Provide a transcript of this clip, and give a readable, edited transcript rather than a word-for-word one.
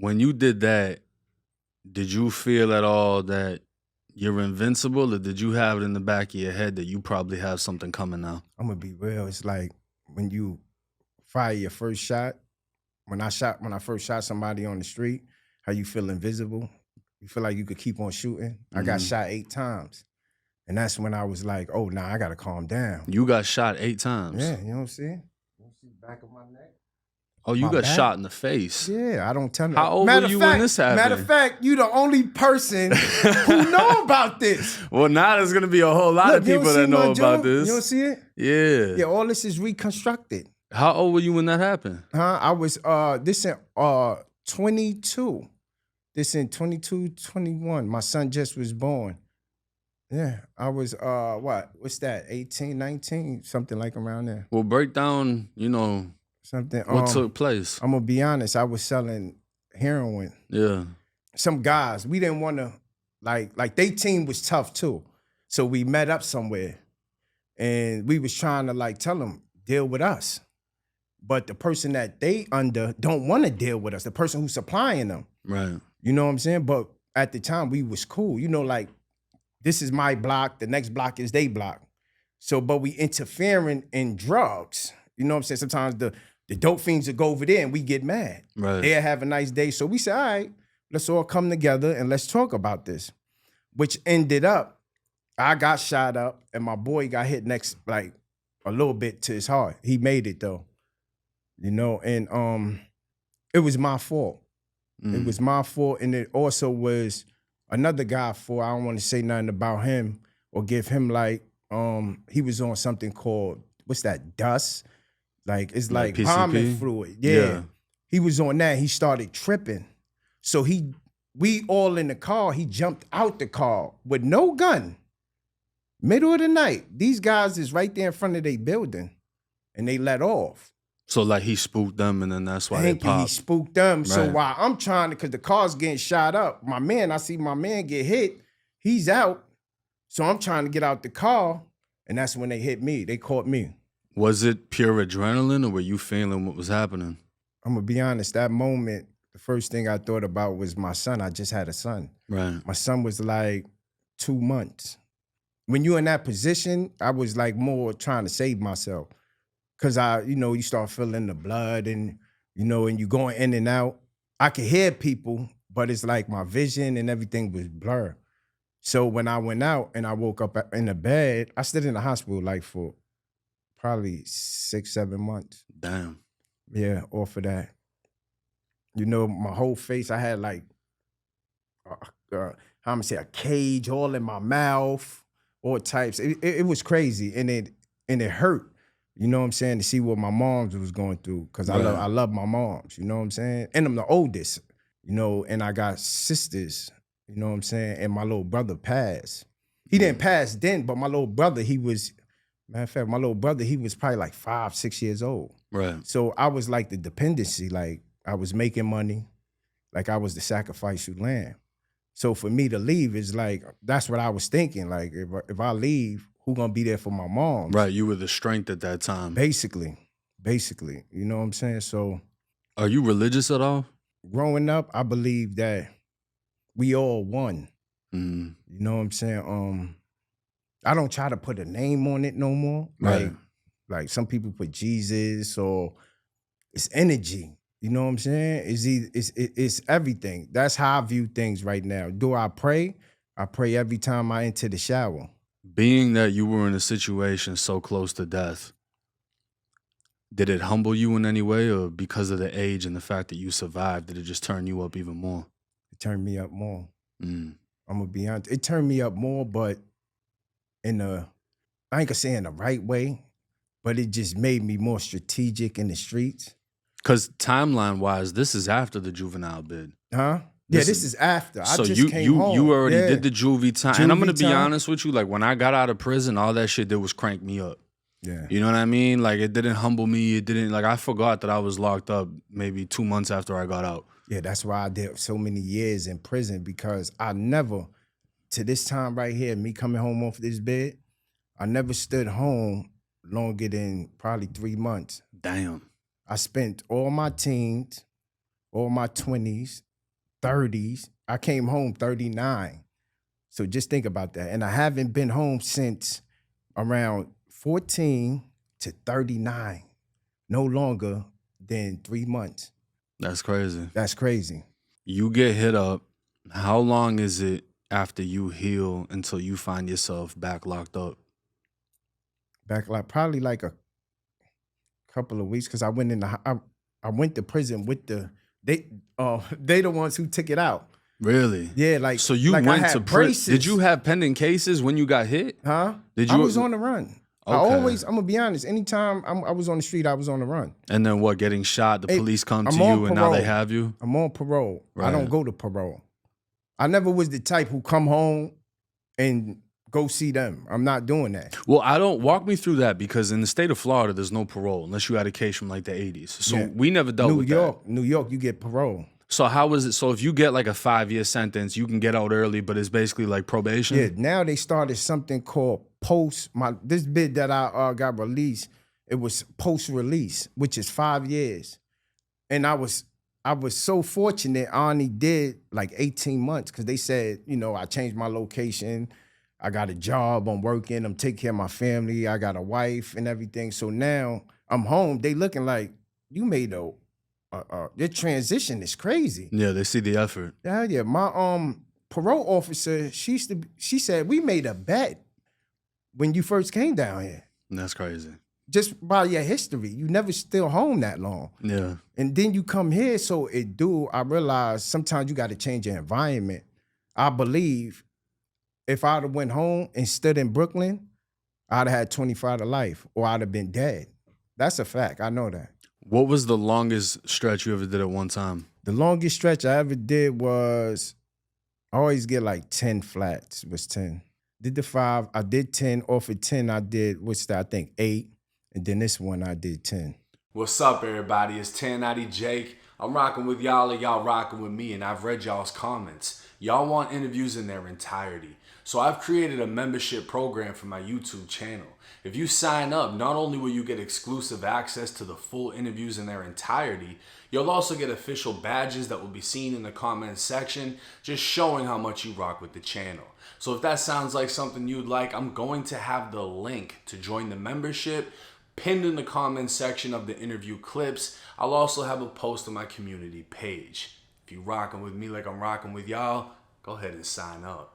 when you did that, did you feel at all that you're invincible, or did you have it in the back of your head that you probably have something coming now? I'm gonna be real. It's like when you fire your first shot. When I first shot somebody on the street, how you feel invisible? You feel like you could keep on shooting. I got shot 8 times. And that's when I was like, oh, nah, I gotta calm down. You got shot 8 times? Yeah, you know what I'm saying? You see the back of my neck? Oh, you got shot in the face? Yeah, I don't tell them. How old were you when this happened? Matter of fact, you the only person who know about this. Well, now there's gonna be a whole lot of people that know about this. You don't see it? Yeah. Yeah, all this is reconstructed. How old were you when that happened? I was this in 22. This in 22, 21. My son just was born. Yeah, I was what's that? 18, 19, something like around there. Well, break down, something what took place. I'm gonna be honest, I was selling heroin. Yeah. Some guys, we didn't want to like they team was tough too. So we met up somewhere and we was trying to tell them deal with us. But the person that they under don't want to deal with us, the person who's supplying them. Right. You know what I'm saying? But at the time we was cool. This is my block, the next block is they block. So, but we interfering in drugs. You know what I'm saying? Sometimes the dope fiends will go over there and we get mad. Right. They'll have a nice day. So we said, all right, let's all come together and let's talk about this. Which ended up, I got shot up and my boy got hit next, a little bit to his heart. He made it though. And it was my fault. It was my fault, and it also was another guy for. I don't want to say nothing about him or give him he was on something called what's that, dust? It's like bombing fluid. Yeah. He was on that. He started tripping. So we all in the car. He jumped out the car with no gun. Middle of the night. These guys is right there in front of their building, and they let off. So he spooked them, and then that's why they popped. He spooked them. Right. So while I'm trying to, because the car's getting shot up, I see my man get hit. He's out. So I'm trying to get out the car, and that's when they hit me. They caught me. Was it pure adrenaline, or were you feeling what was happening? I'm going to be honest. That moment, the first thing I thought about was my son. I just had a son. Right. My son was 2 months. When you're in that position, I was more trying to save myself. Cause you start feeling the blood and, and you going in and out. I could hear people, but it's my vision and everything was blurred. So when I went out and I woke up in the bed, I stayed in the hospital for probably 6-7 months. Damn. Yeah, off of that. My whole face, I had how I'm gonna say, a cage all in my mouth, all types. It was crazy and it hurt. You know what I'm saying? To see what my moms was going through. Cause I love my moms, you know what I'm saying? And I'm the oldest, and I got sisters, you know what I'm saying? And my little brother passed. He didn't pass then, but my little brother, he was probably 5-6 years old. Right. So I was the dependency, I was making money, I was the sacrificial lamb. So for me to leave is that's what I was thinking. If I leave, who gonna be there for my mom? Right, you were the strength at that time. Basically, you know what I'm saying? So, are you religious at all? Growing up, I believe that we all one. Mm-hmm. You know what I'm saying? I don't try to put a name on it no more. Right. Like some people put Jesus or it's energy. You know what I'm saying? It's everything. That's how I view things right now. Do I pray? I pray every time I enter the shower. Being that you were in a situation so close to death, did it humble you in any way, or because of the age and the fact that you survived, did it just turn you up even more? It turned me up more. Mm. I'm gonna be honest. It turned me up more, but I ain't gonna say in the right way, but it just made me more strategic in the streets. Because timeline-wise, this is after the juvenile bid. Huh? This is after. So I just came home. You already did the juvie time. And I'm going to be honest with you, when I got out of prison, all that shit did was crank me up. Yeah. You know what I mean? It didn't humble me. It didn't, I forgot that I was locked up maybe 2 months after I got out. Yeah, that's why I did so many years in prison, because I never, to this time right here, me coming home off this bed, I never stood home longer than probably 3 months. Damn. I spent all my teens, all my 20s, 30s. I came home 39. So just think about that. And I haven't been home since around 14 to 39. No longer than 3 months. That's crazy. That's crazy. You get hit up. How long is it after you heal until you find yourself back locked up? Back like probably like a couple of weeks because I went in I went to prison with they the ones who took it out. Really? Yeah, like so you like I went had to prison. Did braces. you have pending cases when you got hit? Huh? Did you? I was on the run. Okay. I'm gonna be honest. Anytime I was on the street, I was on the run. And then what? Getting shot? The Hey, police come to I'm on you, and now they parole. have you. I'm on parole. I Right. don't go to parole. I never was the type who come home and go see them. I'm not doing that. Well, I don't walk me through that because in the state of Florida, there's no parole unless you had a case from like the 80s. So Yeah. we never dealt with that. New York, you get parole. So how is it? So if you get like a 5-year sentence, you can get out early, but it's basically like probation. Yeah, now they started something called this bid that I got released, it was post-release, which is 5 years. And I was so fortunate I only did like 18 months because they said, I changed my location. I got a job, I'm working, I'm taking care of my family, I got a wife and everything. So now I'm home. They looking like, you made your transition is crazy. Yeah, they see the effort. Yeah. My parole officer, she said, we made a bet when you first came down here. That's crazy. Just by your history. You never still home that long. Yeah. And then you come here, so I realize sometimes you got to change your environment. I believe if I'd have went home and stood in Brooklyn, I'd have had 25 to life or I'd have been dead. That's a fact. I know that. What was the longest stretch you ever did at one time? The longest stretch I ever did was, I always get like 10 flats, was 10. Did the 5, I did 10. Off of 10, I did, I think 8. And then this one, I did 10. What's up, everybody? It's 1090 Jake. I'm rocking with y'all and y'all rocking with me, and I've read y'all's comments. Y'all want interviews in their entirety. So I've created a membership program for my YouTube channel. If you sign up, not only will you get exclusive access to the full interviews in their entirety, you'll also get official badges that will be seen in the comments section, just showing how much you rock with the channel. So if that sounds like something you'd like, I'm going to have the link to join the membership pinned in the comments section of the interview clips. I'll also have a post on my community page. If you're rocking with me like I'm rocking with y'all, go ahead and sign up.